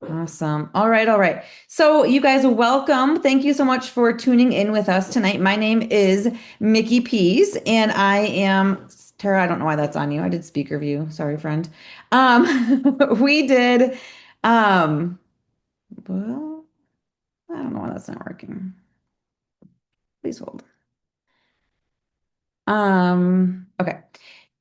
Awesome. All right, all right. So you guys, welcome. Thank you so much for tuning in with us tonight. My name is Mickey Pease, and I am Tara. I don't know why that's on you. I did speaker view. Sorry, friend. We did. Um, well, I don't know why that's not working. Please hold. Okay.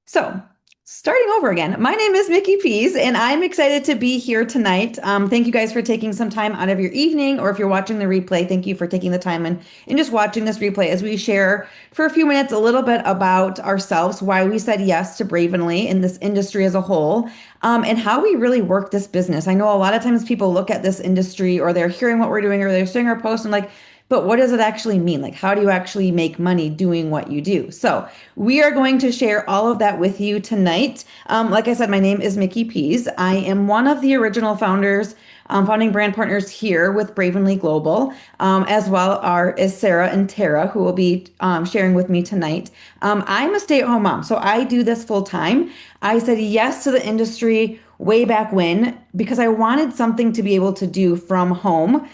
So, starting over again, my name is Mickey Pease, and I'm excited to be here tonight. Thank you guys for taking some time out of your evening, or if you're watching the replay, thank you for taking the time and just watching this replay as we share for a few minutes a little bit about ourselves, why we said yes to Bravenly in this industry as a whole, and how we really work this business. I know a lot of times people look at this industry, or they're hearing what we're doing, or they're seeing our posts and like, but what does it actually mean? Like, how do you actually make money doing what you do? So, we are going to share all of that with you tonight. Like I said, my name is Mickey Pease. I am one of the original founders, founding brand partners here with Bravenly Global, as well as Sarah and Tara, who will be sharing with me tonight. I'm a stay-at-home mom, so I do this full time. I said yes to the industry way back when because I wanted something to be able to do from home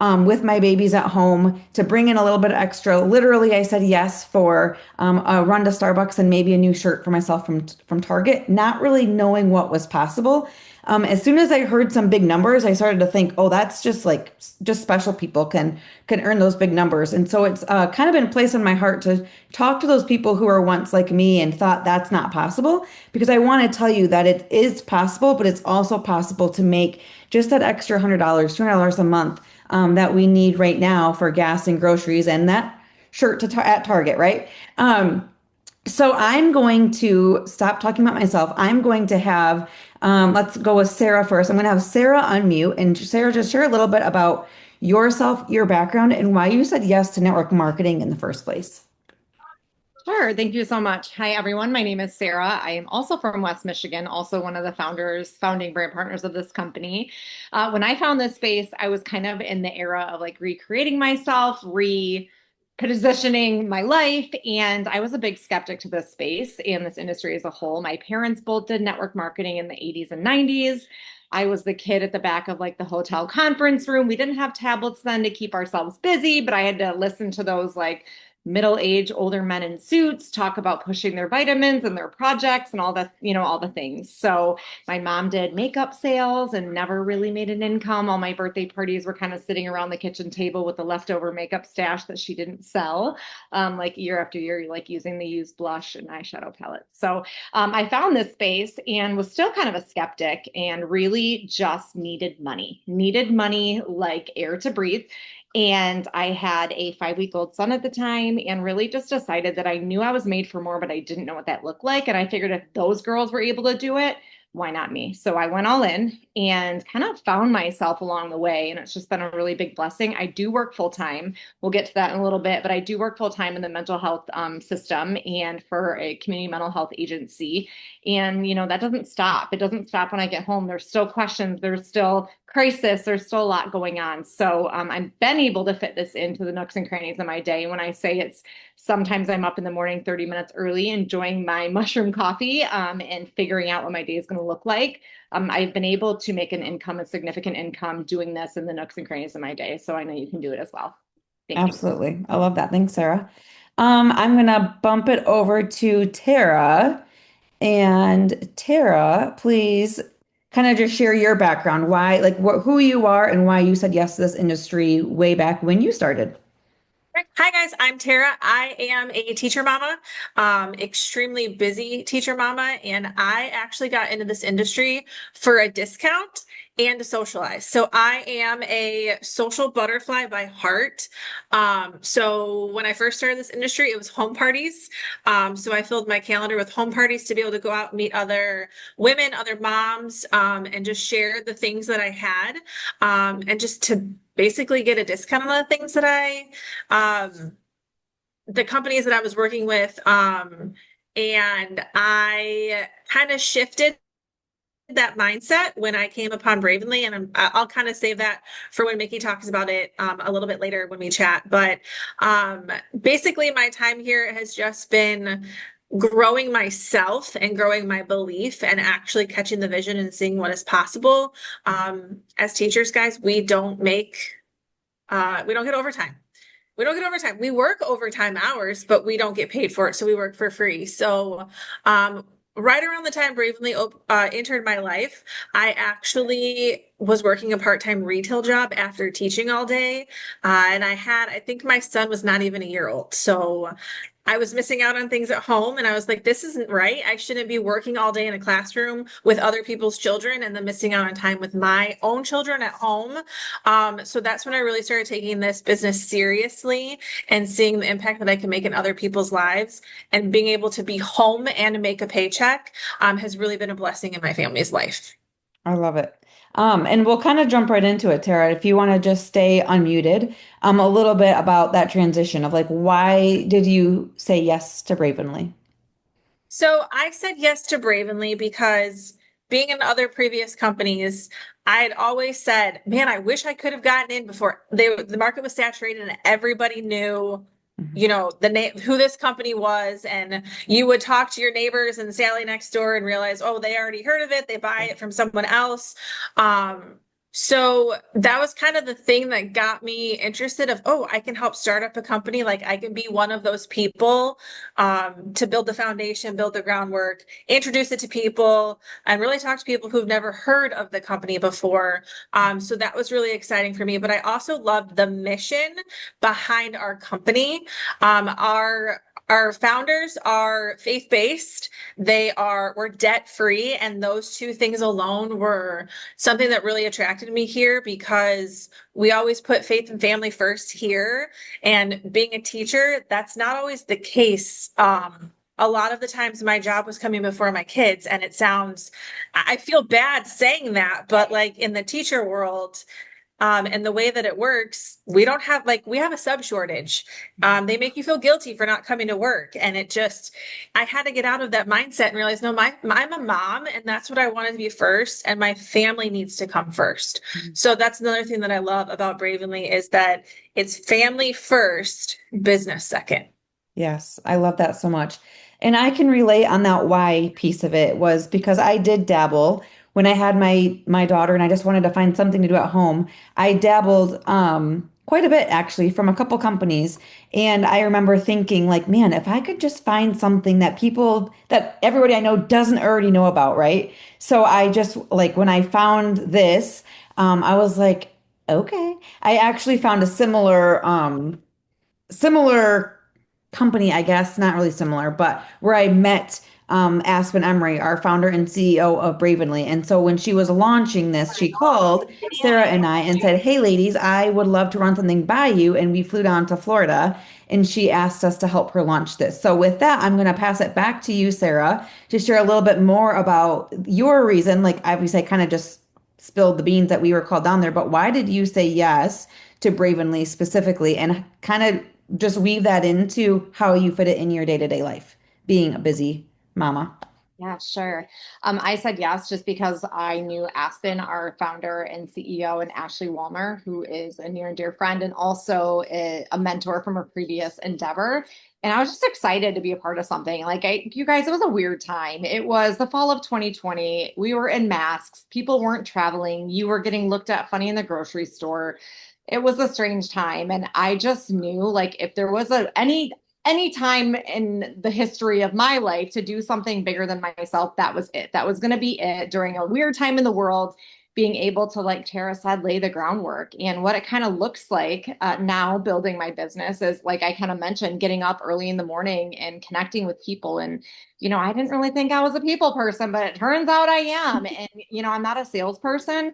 with my babies at home to bring in a little bit extra. Literally, I said yes for a run to Starbucks and maybe a new shirt for myself from Target, not really knowing what was possible. As soon as I heard some big numbers, I started to think, oh, that's just like just special people can earn those big numbers. And so it's kind of been placed in my heart to talk to those people who are once like me and thought that's not possible, because I want to tell you that it is possible, but it's also possible to make just that extra $100, $200 a month that we need right now for gas and groceries and that shirt at Target, right? So I'm going to stop talking about myself. I'm going to have, let's go with Sarah first. I'm going to have Sarah unmute and Sarah just share a little bit about yourself, your background, and why you said yes to network marketing in the first place. Sure. Thank you so much. Hi, everyone. My name is Sarah. I am also from West Michigan, also one of the founding brand partners of this company. When I found this space, I was kind of in the era of like recreating myself, repositioning my life. And I was a big skeptic to this space and this industry as a whole. My parents both did network marketing in the 80s and 90s. I was the kid at the back of like the hotel conference room. We didn't have tablets then to keep ourselves busy, but I had to listen to those like middle-aged older men in suits talk about pushing their vitamins and their projects and all the all the things. So my mom did makeup sales and never really made an income. All my birthday parties were kind of sitting around the kitchen table with the leftover makeup stash that she didn't sell, like year after year, like using the used blush and eyeshadow palettes. So I found this space and was still kind of a skeptic and really just needed money like air to breathe. And I had a 5 week old son at the time and really just decided that I knew I was made for more, but I didn't know what that looked like. And I figured if those girls were able to do it, why not me? So I went all in and kind of found myself along the way. And it's just been a really big blessing. I do work full time. We'll get to that in a little bit, but I do work full time in the mental health system and for a community mental health agency. And, that doesn't stop. It doesn't stop when I get home. There's still questions. There's still crisis. There's still a lot going on. So I've been able to fit this into the nooks and crannies of my day. When I say it's sometimes I'm up in the morning 30 minutes early, enjoying my mushroom coffee and figuring out what my day is going to look like. I've been able to make an income, a significant income doing this in the nooks and crannies of my day. So I know you can do it as well. Thank you. Absolutely. I love that. Thanks, Sarah. I'm going to bump it over to Tara. And Tara, please kind of just share your background, why, like, who you are and why you said yes to this industry way back when you started. Hi guys, I'm Tara. I am a teacher mama, extremely busy teacher mama, and I actually got into this industry for a discount and to socialize. So I am a social butterfly by heart. So when I first started this industry, it was home parties. So I filled my calendar with home parties to be able to go out and meet other women, other moms, and just share the things that I had, and just to basically get a discount on the things that um, the companies that I was working with. And I kind of shifted that mindset when I came upon Bravenly, and I'll kind of save that for when Mickey talks about it a little bit later when we chat. But basically, my time here has just been growing myself and growing my belief and actually catching the vision and seeing what is possible. As teachers, guys, we don't get overtime. We don't get overtime. We work overtime hours, but we don't get paid for it. So we work for free. So, right around the time Bravenly entered my life, I actually was working a part-time retail job after teaching all day. And I think my son was not even a year old. So I was missing out on things at home. And I was like, this isn't right. I shouldn't be working all day in a classroom with other people's children and then missing out on time with my own children at home. So that's when I really started taking this business seriously and seeing the impact that I can make in other people's lives, and being able to be home and make a paycheck has really been a blessing in my family's life. I love it. And we'll kind of jump right into it, Tara. If you want to just stay unmuted, a little bit about that transition of like, why did you say yes to Bravenly? So I said yes to Bravenly because being in other previous companies, I had always said, man, I wish I could have gotten in before the market was saturated and everybody knew, Mhm. you know, the name, who this company was. And you would talk to your neighbors and Sally next door and realize, oh, they already heard of it. They buy it from someone else. So that was kind of the thing that got me interested of, oh, I can help start up a company. Like I can be one of those people to build the foundation, build the groundwork, introduce it to people, and really talk to people who've never heard of the company before. So that was really exciting for me. But I also loved the mission behind our company. Our founders are faith-based. We're debt-free, and those two things alone were something that really attracted me here because we always put faith and family first here. And being a teacher, that's not always the case. A lot of the times my job was coming before my kids, and I feel bad saying that, but like in the teacher world, and the way that it works, we have a sub shortage. They make you feel guilty for not coming to work. And I had to get out of that mindset and realize, no, I'm a mom and that's what I wanted to be first. And my family needs to come first. So that's another thing that I love about Bravenly is that it's family first, business second. Yes, I love that so much. And I can relate on that why piece of it was because I did dabble when I had my daughter and I just wanted to find something to do at home. I dabbled quite a bit actually from a couple companies. And I remember thinking like, man, if I could just find something that everybody I know doesn't already know about, right? So I just like when I found this, I was like, okay. I actually found a similar company, I guess, not really similar, but where I met Aspen Emery, our founder and CEO of Bravenly. And so when she was launching this, she called Sarah and I and said, hey, ladies, I would love to run something by you. And we flew down to Florida and she asked us to help her launch this. So with that, I'm going to pass it back to you, Sarah, to share a little bit more about your reason. Like obviously, I kind of just spilled the beans that we were called down there, but why did you say yes to Bravenly specifically and kind of just weave that into how you fit it in your day-to-day life, being a busy mama. Yeah, sure. I said yes just because I knew Aspen, our founder and CEO, and Ashley Walmer, who is a near and dear friend and also a mentor from a previous endeavor. And I was just excited to be a part of something. You guys, it was a weird time. It was the fall of 2020. We were in masks. People weren't traveling. You were getting looked at funny in the grocery store. It was a strange time. And I just knew like if there was any time in the history of my life to do something bigger than myself, that was it. That was going to be it during a weird time in the world, being able to, like Tara said, lay the groundwork. And what it kind of looks like now building my business is like I kind of mentioned, getting up early in the morning and connecting with people. And, I didn't really think I was a people person, but it turns out I am. And, I'm not a salesperson.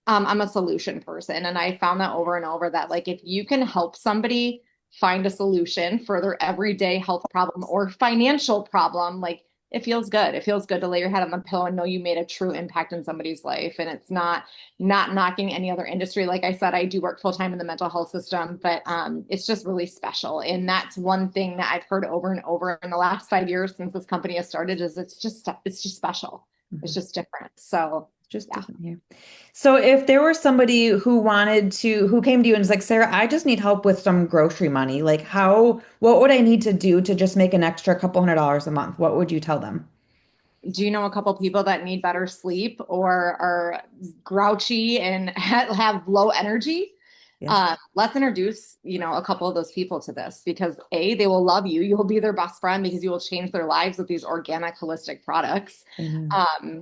I'm a solution person. And I found that over and over that like if you can help somebody find a solution for their everyday health problem or financial problem, like it feels good. It feels good to lay your head on the pillow and know you made a true impact in somebody's life. And it's not knocking any other industry. Like I said, I do work full time in the mental health system, but it's just really special. And that's one thing that I've heard over and over in the last 5 years since this company has started is it's just special. It's Mhm. just different. So Just yeah. different here. So if there was somebody who came to you and was like, Sarah, I just need help with some grocery money, like what would I need to do to just make an extra couple $100 a month? What would you tell them? Do you know a couple people that need better sleep or are grouchy and have low energy? Yeah. Let's introduce, a couple of those people to this because A, they will love you. You'll be their best friend because you will change their lives with these organic, holistic products. Amen.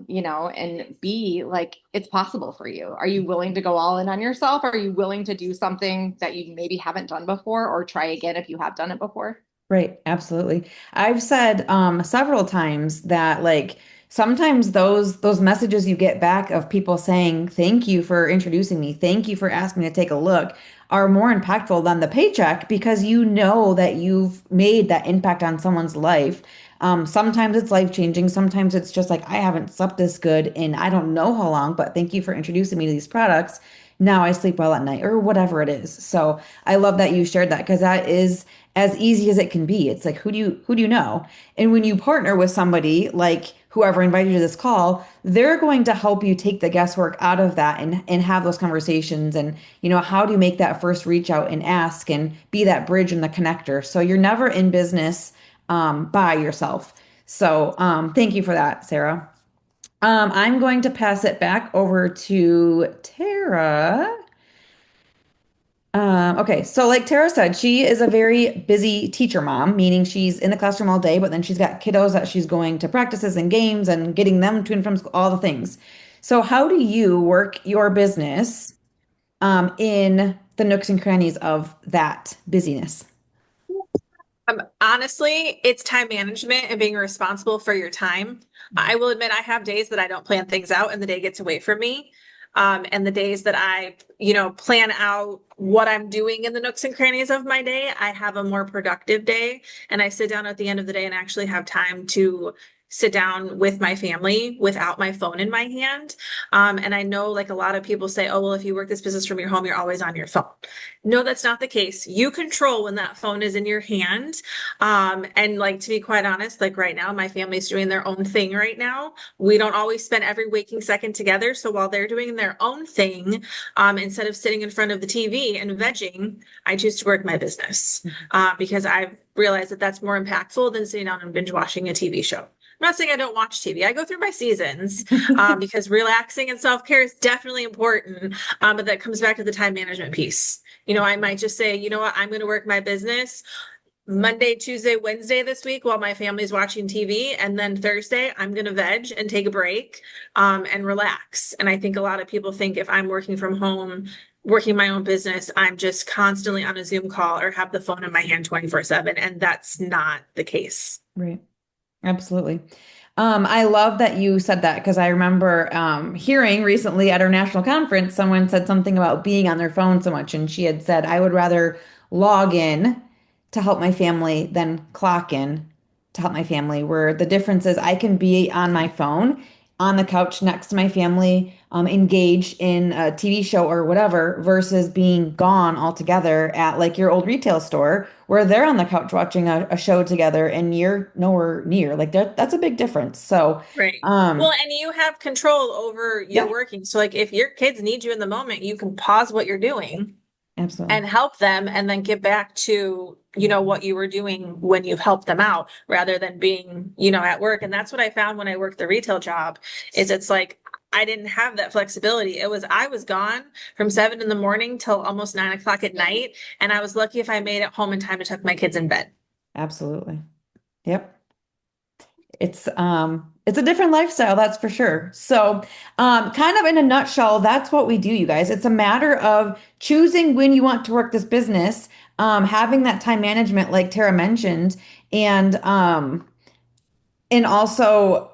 And B, like it's possible for you. Are you willing to go all in on yourself? Are you willing to do something that you maybe haven't done before or try again if you have done it before? Right, absolutely. I've said several times that like sometimes those messages you get back of people saying thank you for introducing me, thank you for asking me to take a look are more impactful than the paycheck because you know that you've made that impact on someone's life. Sometimes it's life changing. Sometimes it's just like I haven't slept this good in I don't know how long, but thank you for introducing me to these products. Now I sleep well at night or whatever it is. So I love that you shared that because that is as easy as it can be. It's like who do you know? And when you partner with somebody like whoever invited you to this call, they're going to help you take the guesswork out of that and have those conversations and how do you make that first reach out and ask and be that bridge and the connector. So you're never in business by yourself. So thank you for that, Sarah. I'm going to pass it back over to Tara. Okay, so like Tara said, she is a very busy teacher mom, meaning she's in the classroom all day, but then she's got kiddos that she's going to practices and games and getting them to and from school, all the things. So how do you work your business in the nooks and crannies of that busyness? Honestly, it's time management and being responsible for your time. I will admit I have days that I don't plan things out and the day gets away from me. And the days that I, plan out what I'm doing in the nooks and crannies of my day, I have a more productive day. And I sit down at the end of the day and actually have time to sit down with my family without my phone in my hand. And I know like a lot of people say, oh, well, if you work this business from your home, you're always on your phone. No, that's not the case. You control when that phone is in your hand. And like to be quite honest, like right now, my family's doing their own thing right now. We don't always spend every waking second together. So while they're doing their own thing, instead of sitting in front of the TV and vegging, I choose to work my business because I've realized that that's more impactful than sitting down and binge watching a TV show. I'm not saying I don't watch TV. I go through my seasons because relaxing and self-care is definitely important. But that comes back to the time management piece. I might just say, you know what, I'm going to work my business Monday, Tuesday, Wednesday this week while my family's watching TV. And then Thursday, I'm going to veg and take a break and relax. And I think a lot of people think if I'm working from home, working my own business, I'm just constantly on a Zoom call or have the phone in my hand 24/7. And that's not the case. Right. Absolutely. I love that you said that because I remember hearing recently at our national conference, someone said something about being on their phone so much, and she had said, I would rather log in to help my family than clock in to help my family. Where the difference is I can be on my phone on the couch next to my family, engaged in a TV show or whatever, versus being gone altogether at like your old retail store where they're on the couch watching a show together and you're nowhere near. Like that's a big difference. So, Right. Well, um, and you have control over your yeah, working. So, like, if your kids need you in the moment, you can pause what you're doing absolutely. and help them and then get back to, what you were doing when you've helped them out rather than being, at work. And that's what I found when I worked the retail job is it's like I didn't have that flexibility. I was gone from 7 in the morning till almost 9 o'clock at night. And I was lucky if I made it home in time to tuck my kids in bed. Absolutely. Yep. It's a different lifestyle, that's for sure. So, kind of in a nutshell, that's what we do, you guys. It's a matter of choosing when you want to work this business, having that time management, like Tara mentioned, and also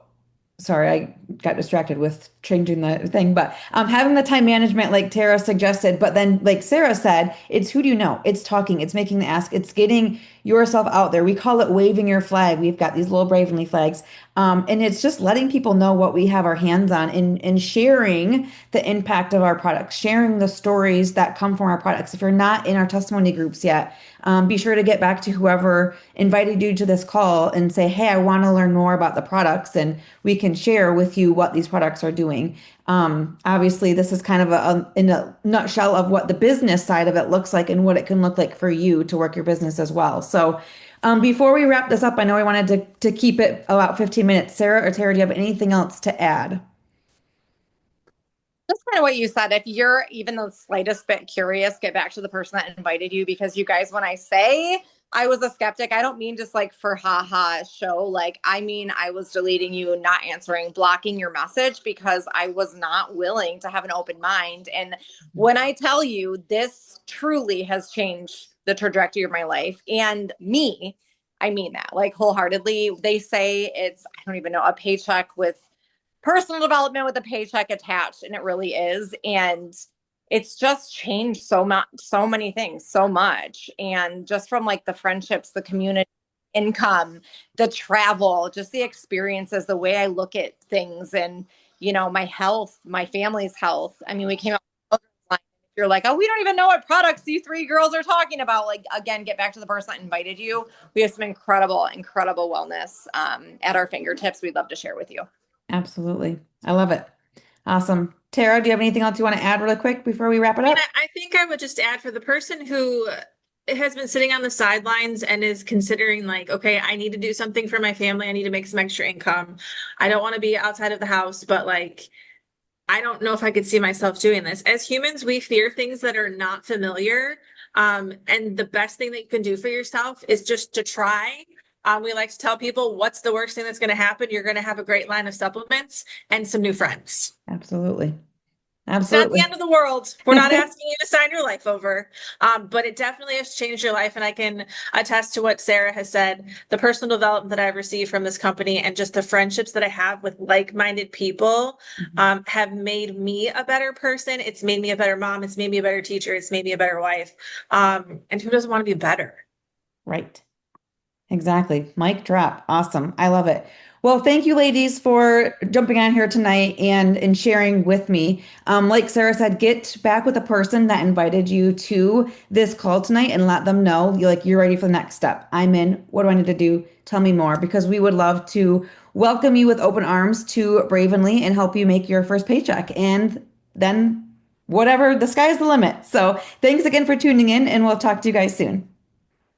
sorry, I got distracted with changing the thing, but having the time management like Tara suggested, but then like Sarah said, it's who do you know? It's talking, it's making the ask, it's getting yourself out there. We call it waving your flag. We've got these little Bravenly flags. And it's just letting people know what we have our hands on and sharing the impact of our products, sharing the stories that come from our products. If you're not in our testimony groups yet, be sure to get back to whoever invited you to this call and say, hey, I want to learn more about the products and we can share with you what these products are doing. Obviously, this is kind of in a nutshell of what the business side of it looks like and what it can look like for you to work your business as well. So, before we wrap this up, I know we wanted to keep it about 15 minutes. Sarah or Tara, do you have anything else to add? That's kind of what you said. If you're even the slightest bit curious, get back to the person that invited you, because you guys, when I say I was a skeptic, I don't mean just like for haha show. Like, I mean, I was deleting you, not answering, blocking your message because I was not willing to have an open mind. And when I tell you this truly has changed the trajectory of my life and me, I mean that like wholeheartedly. They say it's, I don't even know, a paycheck with personal development with a paycheck attached, and it really is. And it's just changed so much, so many things, so much. And just from like the friendships, the community, income, the travel, just the experiences, the way I look at things, and my health, my family's health. I mean, we came out, you're like, oh, we don't even know what products these three girls are talking about. Like, again, get back to the person that invited you. We have some incredible, incredible wellness at our fingertips. We'd love to share with you. Absolutely. I love it. Awesome. Tara, do you have anything else you want to add really quick before we wrap it I mean, up? I think I would just add for the person who has been sitting on the sidelines and is considering like, okay, I need to do something for my family. I need to make some extra income. I don't want to be outside of the house, but like, I don't know if I could see myself doing this. As humans, we fear things that are not familiar. And the best thing that you can do for yourself is just to try. We like to tell people, what's the worst thing that's going to happen? You're going to have a great line of supplements and some new friends. Absolutely. It's not the Absolutely. end of the world. We're not asking you to sign your life over. But it definitely has changed your life. And I can attest to what Sarah has said. The personal development that I've received from this company and just the friendships that I have with like-minded people have made me a better person. It's made me a better mom. It's made me a better teacher. It's made me a better wife. And who doesn't want to be better? Right. Exactly. Mic drop. Awesome. I love it. Well, thank you, ladies, for jumping on here tonight and sharing with me. Like Sarah said, get back with the person that invited you to this call tonight and let them know you're ready for the next step. I'm in. What do I need to do? Tell me more, because we would love to welcome you with open arms to Bravenly and help you make your first paycheck. And then whatever, the sky's the limit. So thanks again for tuning in, and we'll talk to you guys soon.